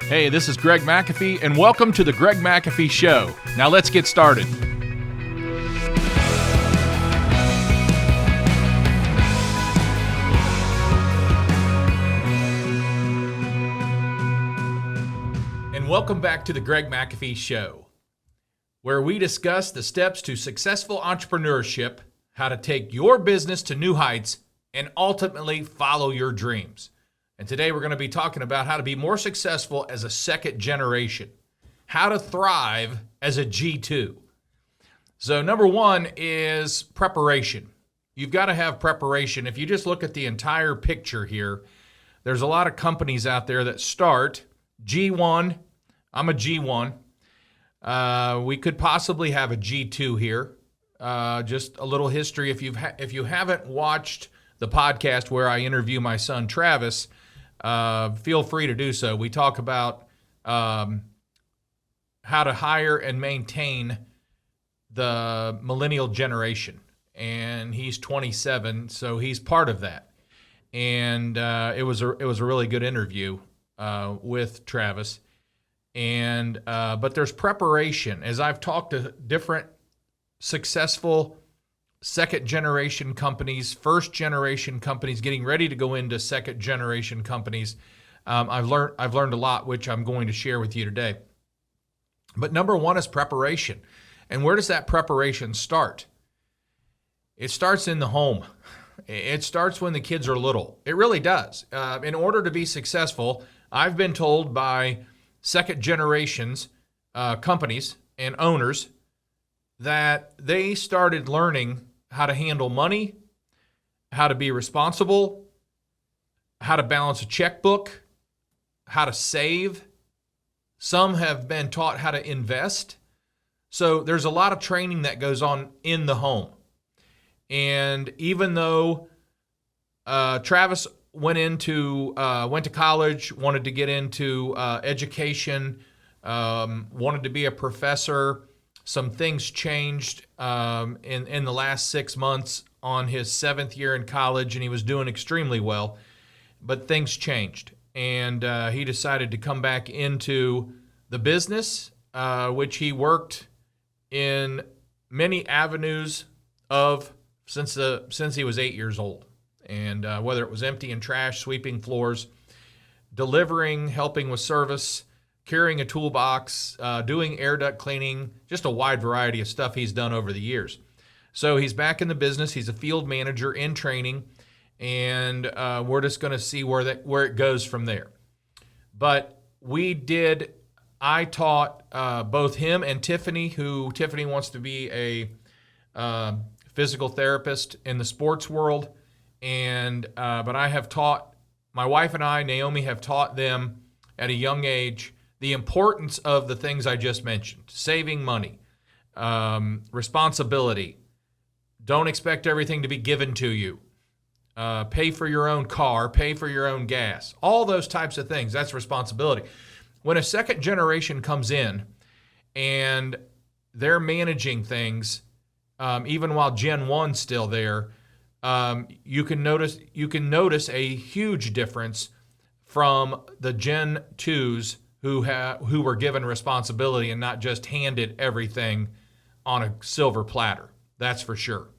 Hey, this is Greg McAfee, and welcome to the Greg McAfee Show. Now let's get started. And welcome back to the Greg McAfee Show, where we discuss the steps to successful entrepreneurship, how to take your business to new heights, and ultimately follow your dreams. And today we're going to be talking about how to be more successful as a second generation, how to thrive as a G2. So number one is preparation. You've got to have preparation. If you just look at the entire picture here, there's a lot of companies out there that start G1. I'm a G1. We could possibly have a G2 here. Just a little history. If you haven't watched the podcast where I interview my son Travis, feel free to do so. We talk about how to hire and maintain the millennial generation, and he's 27, so he's part of that. And it was a really good interview with Travis. And but there's preparation. As I've talked to different successful second-generation companies, first-generation companies, getting ready to go into second-generation companies, I've learned a lot, which I'm going to share with you today. But number one is preparation. And where does that preparation start? It starts in the home. It starts when the kids are little. It really does. In order to be successful, I've been told by second-generations companies and owners that they started learning how to handle money, how to be responsible, how to balance a checkbook, how to save. Some have been taught how to invest. So there's a lot of training that goes on in the home. And even though Travis went to college, wanted to get into education, wanted to be a professor, some things changed in the last 6 months on his 7th year in college, and he was doing extremely well. But things changed, and he decided to come back into the business, which he worked in many avenues of since he was 8 years old. And whether it was emptying trash, sweeping floors, delivering, helping with service, carrying a toolbox, doing air duct cleaning, just a wide variety of stuff he's done over the years. So he's back in the business. He's a field manager in training, and we're just going to see where it goes from there. But I taught both him and Tiffany wants to be a physical therapist in the sports world, but I have taught, my wife and I, Naomi, have taught them at a young age the importance of the things I just mentioned: saving money, responsibility, don't expect everything to be given to you, pay for your own car, pay for your own gas, all those types of things. That's responsibility. When a second generation comes in and they're managing things, even while Gen 1's still there, you can notice a huge difference from the Gen 2s who were given responsibility and not just handed everything on a silver platter. That's for sure.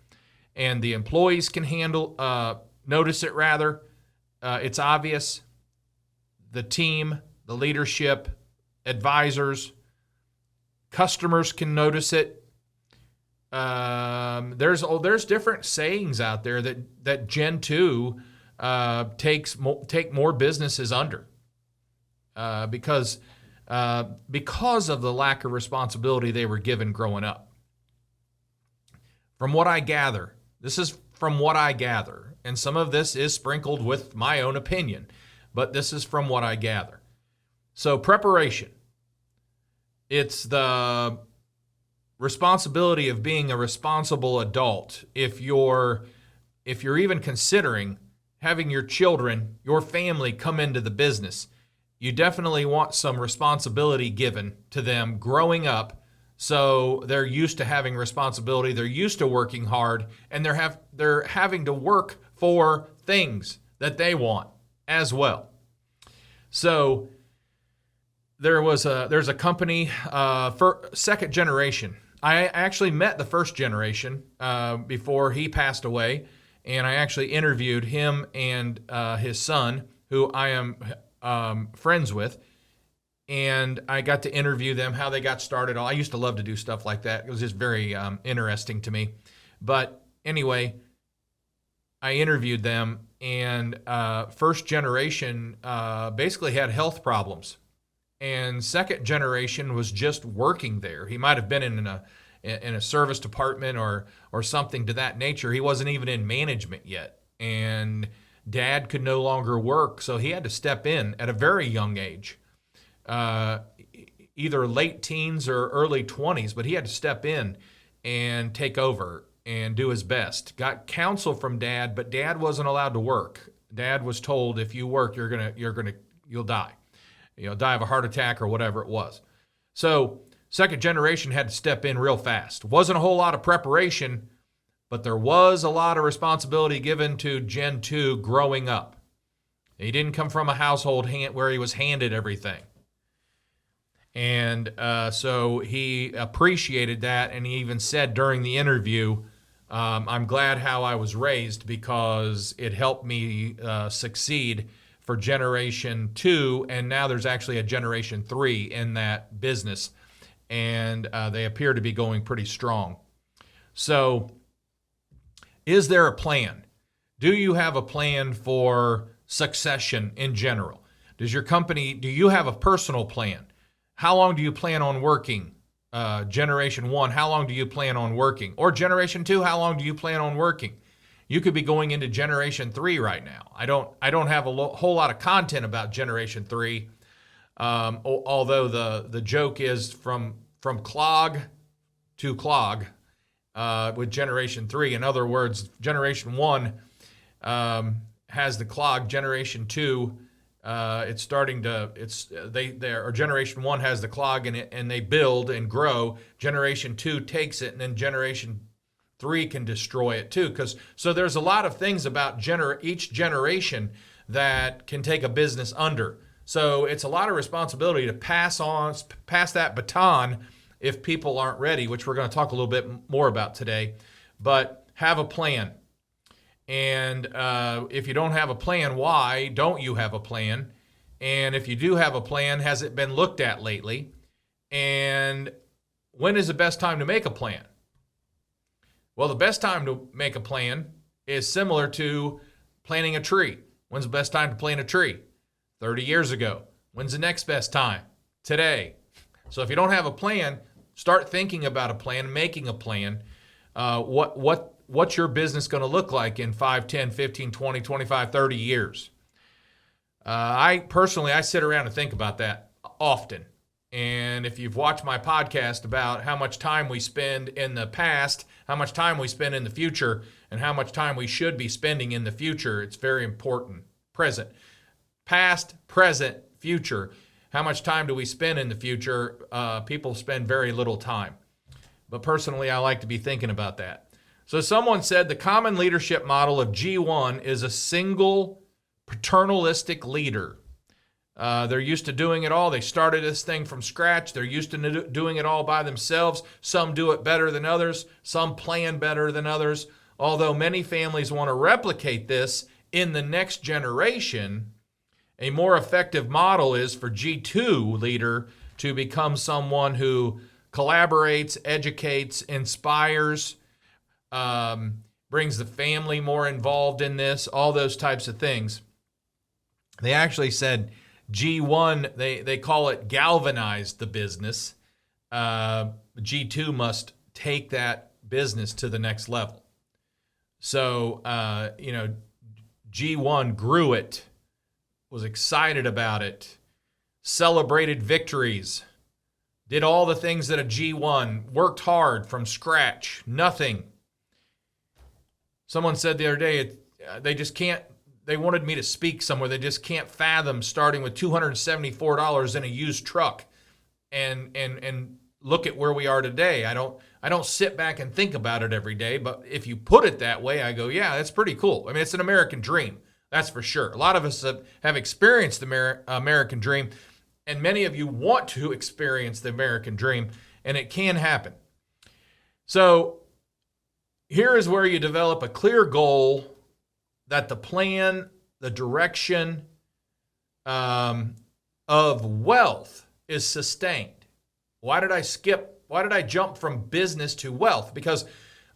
And the employees can notice it rather. It's obvious. The team, the leadership, advisors, customers can notice it. There's different sayings out there that Gen 2 take more businesses under. Because of the lack of responsibility they were given growing up. From what I gather, and some of this is sprinkled with my own opinion, but this is from what I gather. So preparation. It's the responsibility of being a responsible adult. If you're even considering having your children, your family come into the business, you definitely want some responsibility given to them growing up, so they're used to having responsibility, they're used to working hard, and they're having to work for things that they want as well. So there's a company for second generation. I actually met the first generation before he passed away, and I actually interviewed him and his son, who I am friends with, and I got to interview them, how they got started. I used to love to do stuff like that. It was just very interesting to me. But anyway, I interviewed them, and first generation basically had health problems, and second generation was just working there. He might have been in a service department or something to that nature. He wasn't even in management yet, and Dad could no longer work, so he had to step in at a very young age, either late teens or early 20s, but he had to step in and take over and do his best. Got counsel from Dad, but Dad wasn't allowed to work. Dad was told, if you work, you'll die. You'll die of a heart attack or whatever it was. So second generation had to step in real fast. Wasn't a whole lot of preparation, but there was a lot of responsibility given to Gen 2 growing up. He didn't come from a household where he was handed everything. And so he appreciated that, and he even said during the interview, I'm glad how I was raised because it helped me succeed for Generation 2, and now there's actually a Generation 3 in that business, and they appear to be going pretty strong. So is there a plan? Do you have a plan for succession in general? Do you have a personal plan? How long do you plan on working? Generation 1, how long do you plan on working? Or Generation 2, how long do you plan on working? You could be going into Generation 3 right now. I don't have a whole lot of content about Generation 3, although the joke is from clog to clog with Generation 3. In other words, Generation 1 has the clog. Generation 2, Generation 1 has the clog in it, and they build and grow. Generation 2 takes it, and then Generation 3 can destroy it too. So there's a lot of things about each generation that can take a business under. So it's a lot of responsibility to pass that baton if people aren't ready, which we're going to talk a little bit more about today. But have a plan. And if you don't have a plan, why don't you have a plan? And if you do have a plan, has it been looked at lately? And when is the best time to make a plan? Well, the best time to make a plan is similar to planting a tree. When's the best time to plant a tree? 30 years ago. When's the next best time? Today. So if you don't have a plan, start thinking about a plan, making a plan. What's your business going to look like in 5, 10, 15, 20, 25, 30 years? I sit around and think about that often. And if you've watched my podcast about how much time we spend in the past, how much time we spend in the future, and how much time we should be spending in the future, it's very important. Present. Past, present, future. How much time do we spend in the future? People spend very little time. But personally, I like to be thinking about that. So someone said the common leadership model of G1 is a single paternalistic leader. They're used to doing it all. They started this thing from scratch. They're used to doing it all by themselves. Some do it better than others. Some plan better than others. Although many families want to replicate this in the next generation, a more effective model is for G2 leader to become someone who collaborates, educates, inspires, brings the family more involved in this, all those types of things. They actually said G1, they call it galvanize the business. G2 must take that business to the next level. So, G1 grew it, was excited about it, celebrated victories, did all the things that a G1, worked hard from scratch, nothing. Someone said the other day, they wanted me to speak somewhere. They just can't fathom starting with $274 in a used truck and look at where we are today. I don't sit back and think about it every day, but if you put it that way, I go, yeah, that's pretty cool. I mean, it's an American dream, that's for sure. A lot of us have experienced the American dream, And many of you want to experience the American dream, and it can happen. So here is where you develop a clear goal, that the plan, the direction of wealth is sustained. Why did I jump from business to wealth? Because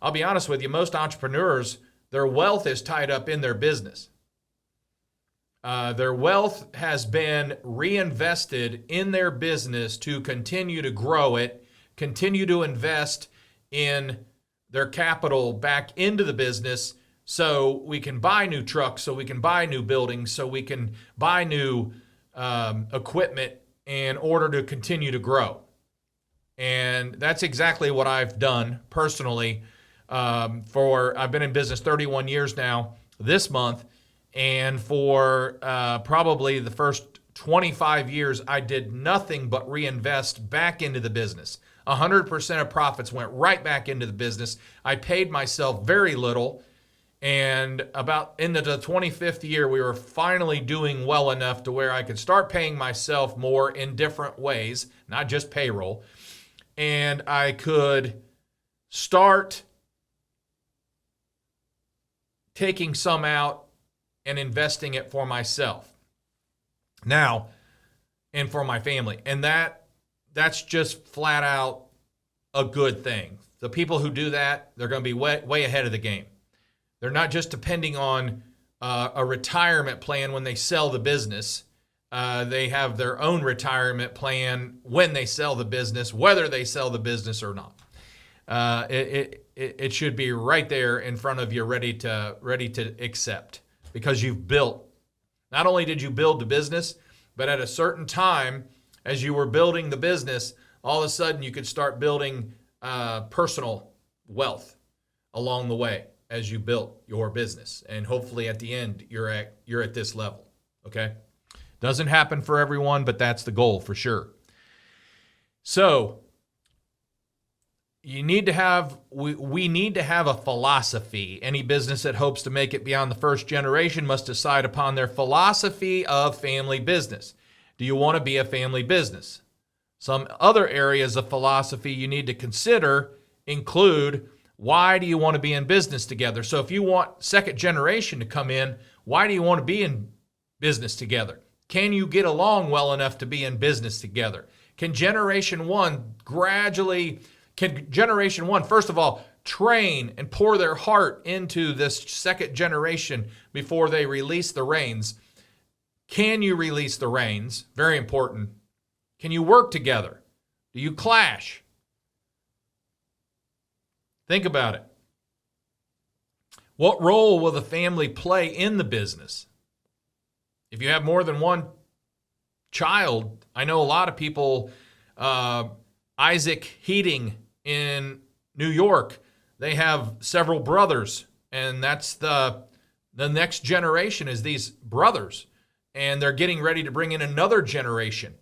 I'll be honest with you, most entrepreneurs, their wealth is tied up in their business. Their wealth has been reinvested in their business to continue to grow it, continue to invest in their capital back into the business, so we can buy new trucks, so we can buy new buildings, so we can buy new equipment in order to continue to grow. And that's exactly what I've done personally. I've been in business 31 years now this month, and for probably the first 25 years, I did nothing but reinvest back into the business. 100% of profits went right back into the business. I paid myself very little. And about into the 25th year, we were finally doing well enough to where I could start paying myself more in different ways, not just payroll. And I could start taking some out and investing it for myself now and for my family. And that's just flat out a good thing. The people who do that, they're going to be way ahead of the game. They're not just depending on a retirement plan when they sell the business. They have their own retirement plan when they sell the business, whether they sell the business or not. It should be right there in front of you, ready to accept, because you've built. Not only did you build the business, but at a certain time, as you were building the business, all of a sudden you could start building personal wealth along the way as you built your business. And hopefully at the end, you're at this level, okay? Doesn't happen for everyone, but that's the goal for sure. So we need to have a philosophy. Any business that hopes to make it beyond the first generation must decide upon their philosophy of family business. Do you want to be a family business? Some other areas of philosophy you need to consider include, why do you want to be in business together? So if you want second generation to come in, why do you want to be in business together? Can you get along well enough to be in business together? Can generation one, first of all, train and pour their heart into this second generation before they release the reins? Can you release the reins? Very important. Can you work together? Do you clash? Think about it. What role will the family play in the business? If you have more than one child, I know a lot of people, Isaac Heating in New York, they have several brothers, and that's the next generation is these brothers, and they're getting ready to bring in another generation.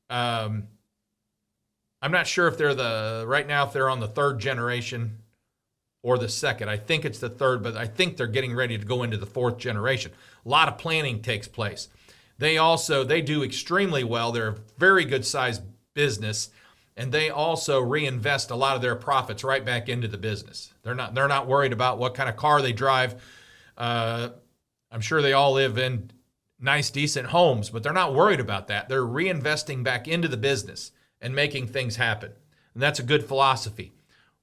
I'm not sure if right now if they're on the third generation or the second. I think it's the third, but I think they're getting ready to go into the fourth generation. A lot of planning takes place. They do extremely well. They're a very good sized business, and they also reinvest a lot of their profits right back into the business. They're not worried about what kind of car they drive. I'm sure they all live in nice, decent homes, but they're not worried about that. They're reinvesting back into the business and making things happen. And that's a good philosophy.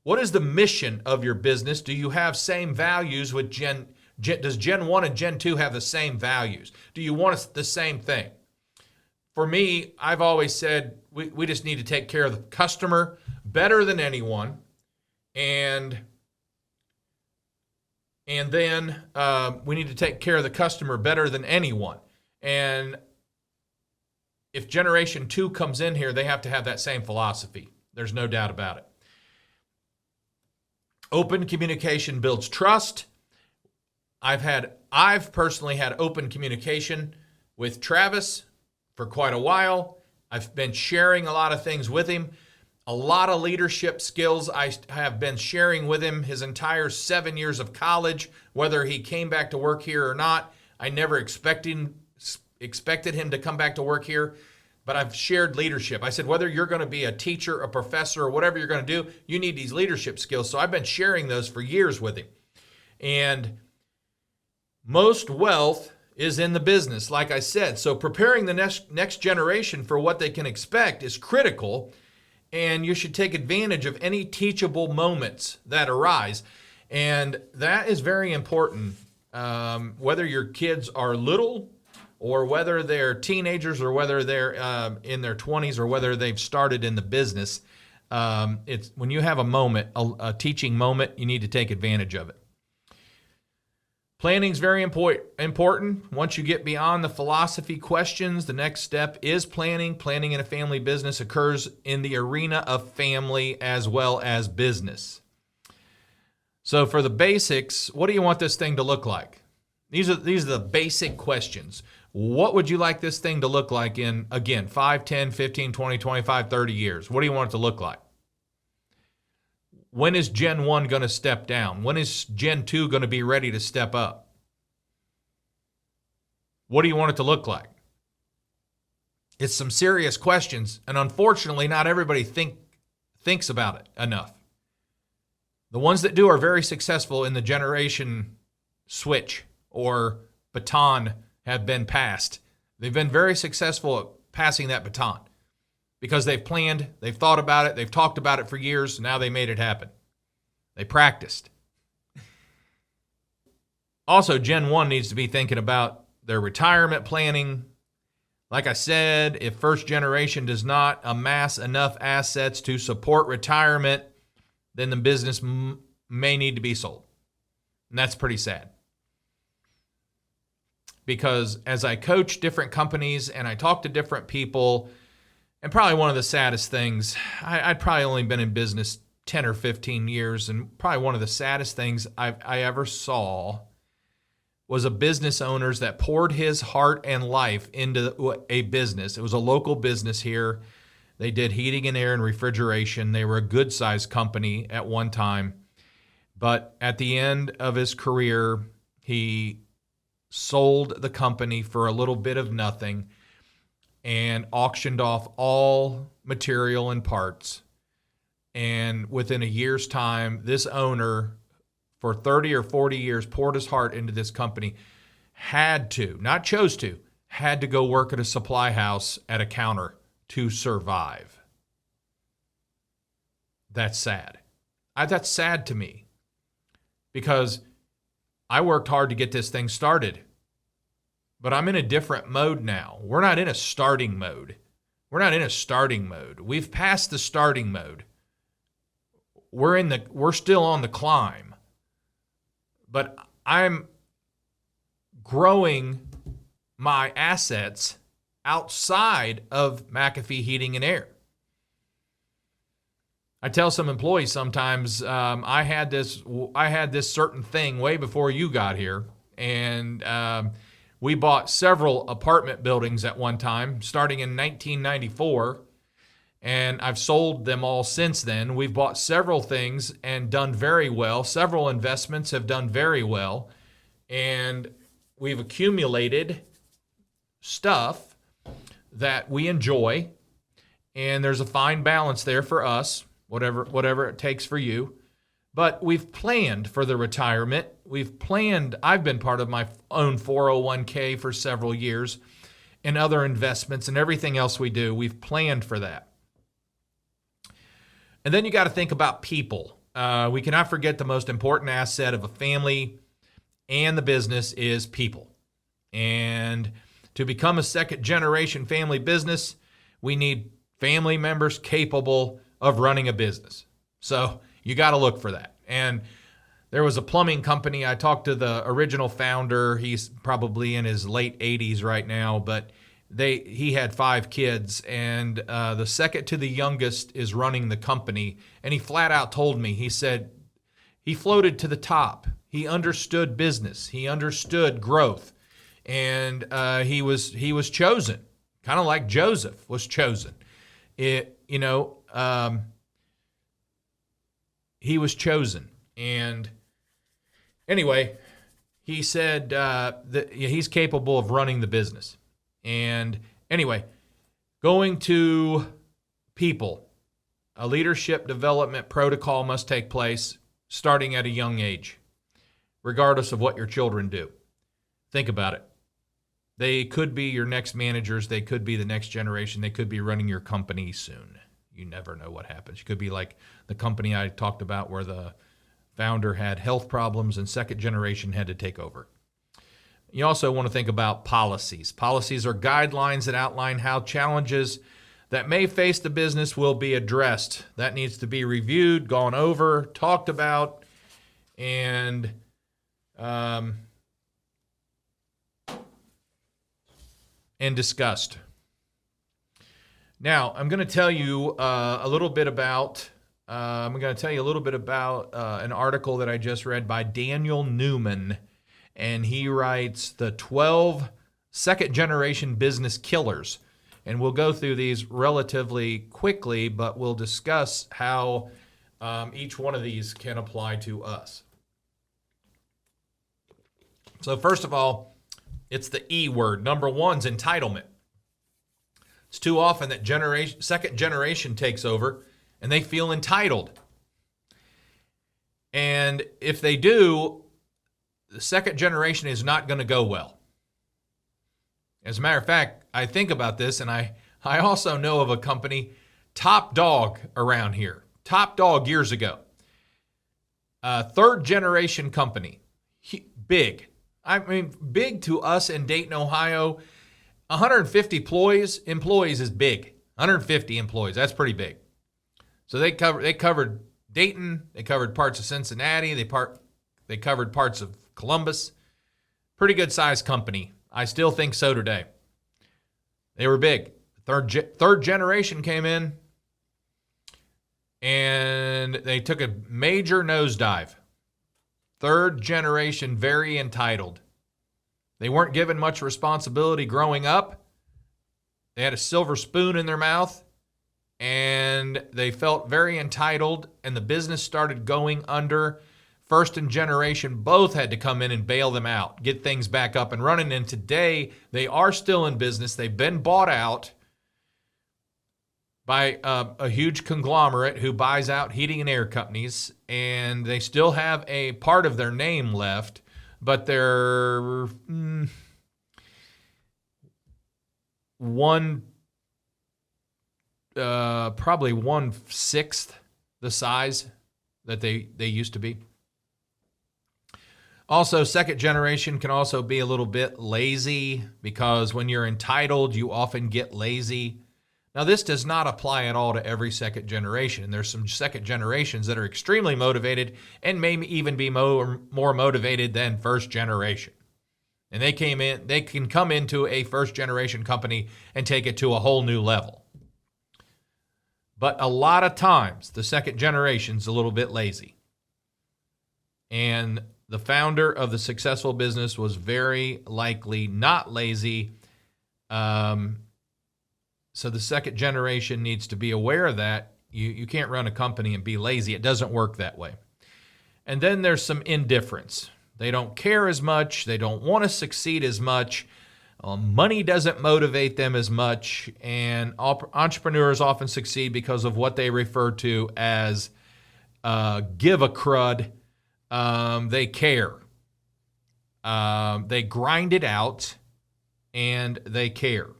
What is the mission of your business? Do you have same values with does Gen 1 and Gen 2 have the same values? Do you want the same thing? For me, I've always said we just need to take care of the customer better than anyone. And then we need to take care of the customer better than anyone. And if Generation 2 comes in here, they have to have that same philosophy. There's no doubt about it. Open communication builds trust. I've personally had open communication with Travis for quite a while. I've been sharing a lot of things with him. A lot of leadership skills I have been sharing with him his entire 7 years of college, whether he came back to work here or not. I never expected him to come back to work here. but I've shared leadership. I said, whether you're going to be a teacher, a professor, or whatever you're going to do, you need these leadership skills. So I've been sharing those for years with him. And most wealth is in the business, like I said. So preparing the next generation for what they can expect is critical, and you should take advantage of any teachable moments that arise. And that is very important, whether your kids are little or whether they're teenagers or whether they're in their 20s or whether they've started in the business. It's when you have a moment, a teaching moment, you need to take advantage of it. Planning is very important. Once you get beyond the philosophy questions, the next step is planning. Planning in a family business occurs in the arena of family as well as business. So for the basics, what do you want this thing to look like? These are the basic questions. What would you like this thing to look like in, again, 5, 10, 15, 20, 25, 30 years? What do you want it to look like? When is Gen 1 going to step down? When is Gen 2 going to be ready to step up? What do you want it to look like? It's some serious questions, and unfortunately, not everybody thinks about it enough. The ones that do are very successful in the generation switch or baton have been passed. They've been very successful at passing that baton because they've planned, they've thought about it, they've talked about it for years, now they made it happen. They practiced. Also, Gen 1 needs to be thinking about their retirement planning. Like I said, if first generation does not amass enough assets to support retirement, then the business may need to be sold. And that's pretty sad. Because as I coach different companies and I talk to different people, and probably one of the saddest things, I'd probably only been in business 10 or 15 years, and probably one of the saddest things I ever saw was a business owner that poured his heart and life into a business. It was a local business here. They did heating and air and refrigeration. They were a good-sized company at one time. But at the end of his career, he sold the company for a little bit of nothing and auctioned off all material and parts. And within a year's time, this owner, for 30 or 40 years, poured his heart into this company, had to, not chose to, had to go work at a supply house at a counter to survive. That's sad. That's sad to me because I worked hard to get this thing started, but I'm in a different mode now. We're not in a starting mode. We've passed the starting mode. We're still on the climb, but I'm growing my assets outside of McAfee Heating and Air. I tell some employees sometimes, I had this certain thing way before you got here, and we bought several apartment buildings at one time, starting in 1994, and I've sold them all since then. We've bought several things and done very well. Several investments have done very well, and we've accumulated stuff that we enjoy, and there's a fine balance there for us, whatever it takes for you. But we've planned for the retirement. I've been part of my own 401k for several years and other investments and everything else we do. We've planned for that. And then you got to think about people. We cannot forget the most important asset of a family and the business is people. And to become a second generation family business, we need family members capable of running a business. So you got to look for that. And there was a plumbing company. I talked to the original founder. He's probably in his late 80s right now, but he had 5 kids, and the second to the youngest is running the company. And he flat out told me, he said, he floated to the top. He understood business. He understood growth. And he was chosen, kind of like Joseph was chosen. He was chosen. And anyway, he said that he's capable of running the business. And anyway, Going to people, a leadership development protocol must take place starting at a young age, regardless of what your children do. Think about it. They could be your next managers. They could be the next generation. They could be running your company soon. You never know what happens. It could be like the company I talked about where the founder had health problems and second generation had to take over. You also want to think about policies. Policies are guidelines that outline how challenges that may face the business will be addressed. That needs to be reviewed, gone over, talked about, and discussed. Now, I'm going to tell you a little bit about an article that I just read by Daniel Newman, and he writes the 12 second-generation business killers. And we'll go through these relatively quickly, but we'll discuss how each one of these can apply to us. So first of all, it's the E word. Number one's entitlement. It's too often that second generation takes over and they feel entitled. And if they do, the second generation is not going to go well. As a matter of fact, I think about this, and I also know of a company, Top Dog around here. Top Dog years ago. Third generation company. Big. I mean, big to us in Dayton, Ohio. 150 employees is big. 150 employees, that's pretty big. So they covered Dayton, they covered parts of Cincinnati, they covered parts of Columbus. Pretty good sized company. I still think so today. They were big. Third generation came in and they took a major nosedive. Third generation, very entitled. They weren't given much responsibility growing up. They had a silver spoon in their mouth and they felt very entitled, and the business started going under. First and generation both had to come in and bail them out, get things back up and running. And today they are still in business. They've been bought out by a huge conglomerate who buys out heating and air companies, and they still have a part of their name left, but they're probably 1/6 the size that they used to be. Also, second generation can also be a little bit lazy, because when you're entitled, you often get lazy. Now, this does not apply at all to every second generation. There's some second generations that are extremely motivated and may even be more motivated than first generation. And they can come into a first generation company and take it to a whole new level. But a lot of times, the second generation's a little bit lazy. And the founder of the successful business was very likely not lazy. So the second generation needs to be aware of that. You can't run a company and be lazy. It doesn't work that way. And then there's some indifference. They don't care as much. They don't want to succeed as much. Money doesn't motivate them as much. And entrepreneurs often succeed because of what they refer to as give a crud. They care. They grind it out, and they care.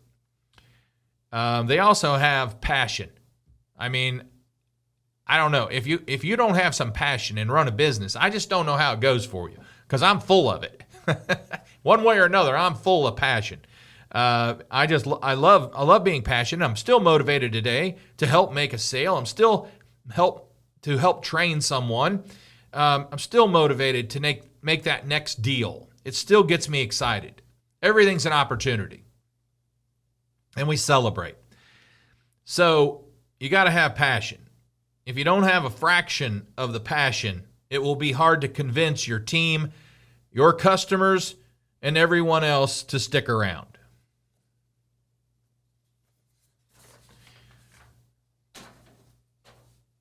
They also have passion. I mean, I don't know. If you don't have some passion and run a business, I just don't know how it goes for you, because I'm full of it. One way or another, I'm full of passion. I love being passionate. I'm still motivated today to help make a sale. I'm still help train someone. I'm still motivated to make that next deal. It still gets me excited. Everything's an opportunity. And we celebrate. So you got to have passion. If you don't have a fraction of the passion, it will be hard to convince your team, your customers, and everyone else to stick around.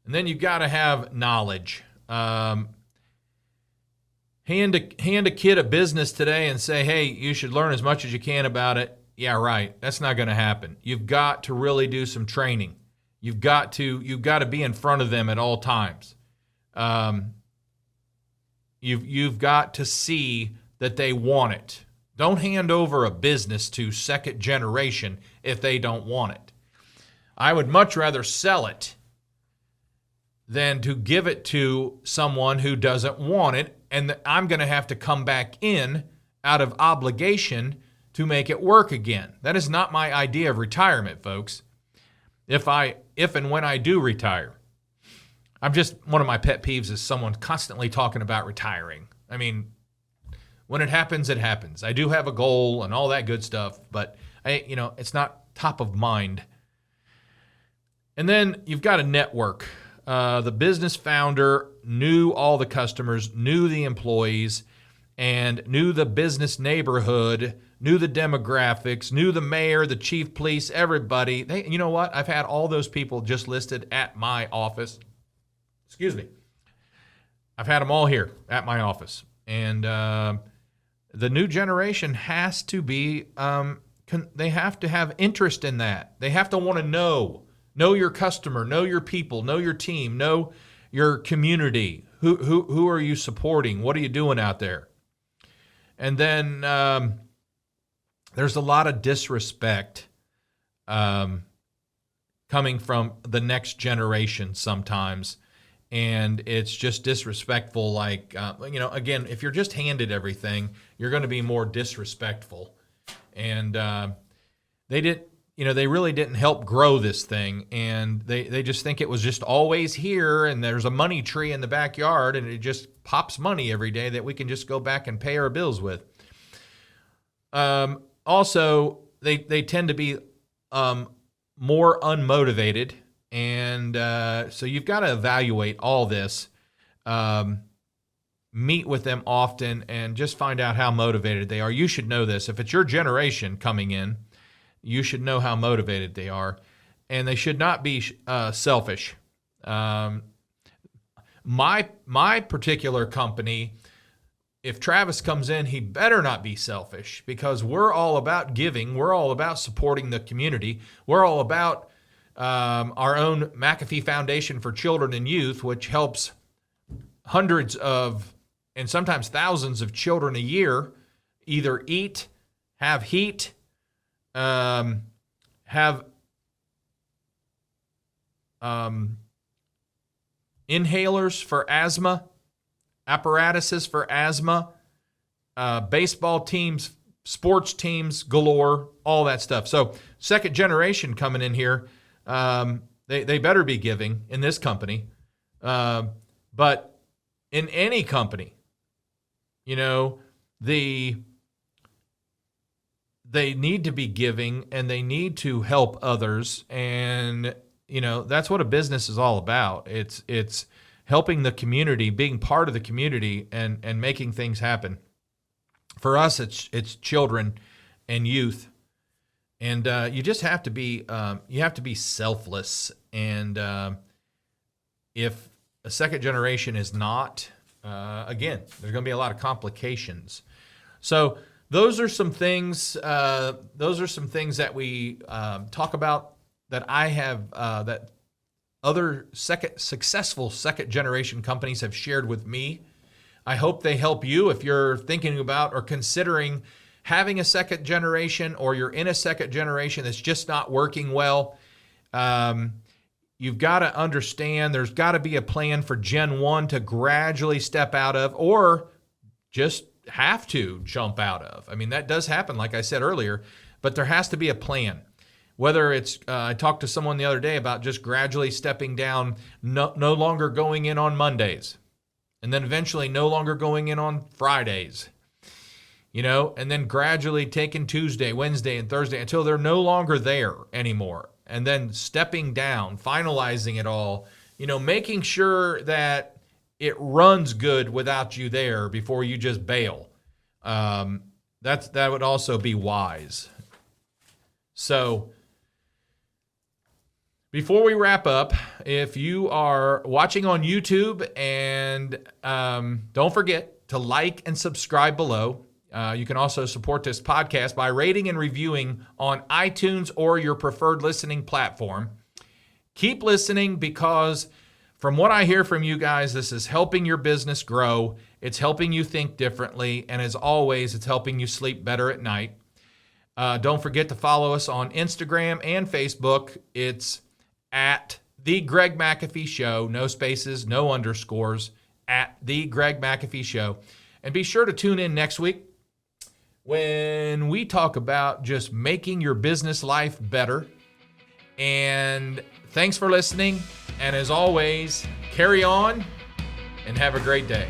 And then you've got to have knowledge. Hand a kid a business today and say, hey, you should learn as much as you can about it. Yeah, right. That's not going to happen. You've got to really do some training. You've got to be in front of them at all times. You've got to see that they want it. Don't hand over a business to second generation if they don't want it. I would much rather sell it than to give it to someone who doesn't want it, and I'm going to have to come back in out of obligation to make it work again. That is not my idea of retirement, folks. If and when I do retire, one of my pet peeves is someone constantly talking about retiring. I mean, when it happens, it happens. I do have a goal and all that good stuff, but it's not top of mind. And then you've got a network. The business founder knew all the customers, knew the employees, and knew the business neighborhood, knew the demographics, knew the mayor, the chief police, everybody. You know what? I've had all those people just listed at my office. Excuse me. I've had them all here at my office. And the new generation has to be, they have to have interest in that. They have to want to know your customer, know your people, know your team, know your community. Who are you supporting? What are you doing out there? And then there's a lot of disrespect coming from the next generation sometimes. And it's just disrespectful. Like, again, if you're just handed everything, you're going to be more disrespectful. And they really didn't help grow this thing. And they just think it was just always here. And there's a money tree in the backyard and it just pops money every day that we can just go back and pay our bills with. Also, they tend to be more unmotivated. And so you've got to evaluate all this, meet with them often, and just find out how motivated they are. You should know this. If it's your generation coming in, you should know how motivated they are. And they should not be selfish. My particular company, if Travis comes in, he better not be selfish, because we're all about giving. We're all about supporting the community. We're all about our own McAfee Foundation for Children and Youth, which helps hundreds of and sometimes thousands of children a year either eat, have heat, have inhalers for asthma, apparatuses for asthma, baseball teams, sports teams galore, all that stuff. So second generation coming in here, they better be giving in this company. But in any company, they need to be giving and they need to help others. And, that's what a business is all about. It's helping the community, being part of the community and making things happen. For us, it's children and youth. And you just have to be selfless. And if a second generation is not, again, there's going to be a lot of complications. So those are some things. That we talk about that I have that other successful second generation companies have shared with me. I hope they help you if you're thinking about or considering having a second generation, or you're in a second generation that's just not working well. You've got to understand there's got to be a plan for Gen 1 to gradually step out of, or just have to jump out of. I mean, that does happen, like I said earlier, but there has to be a plan. Whether it's, I talked to someone the other day about just gradually stepping down, no longer going in on Mondays, and then eventually no longer going in on Fridays, and then gradually taking Tuesday, Wednesday, and Thursday until they're no longer there anymore. And then stepping down, finalizing it all, making sure that it runs good without you there before you just bail. That would also be wise. So before we wrap up, if you are watching on YouTube, and don't forget to like and subscribe below. You can also support this podcast by rating and reviewing on iTunes or your preferred listening platform. Keep listening because from what I hear from you guys, this is helping your business grow. It's helping you think differently. And as always, it's helping you sleep better at night. Don't forget to follow us on Instagram and Facebook. It's at The Greg McAfee Show. No spaces, no underscores. At The Greg McAfee Show. And be sure to tune in next week when we talk about just making your business life better. And thanks for listening. And as always, carry on and have a great day.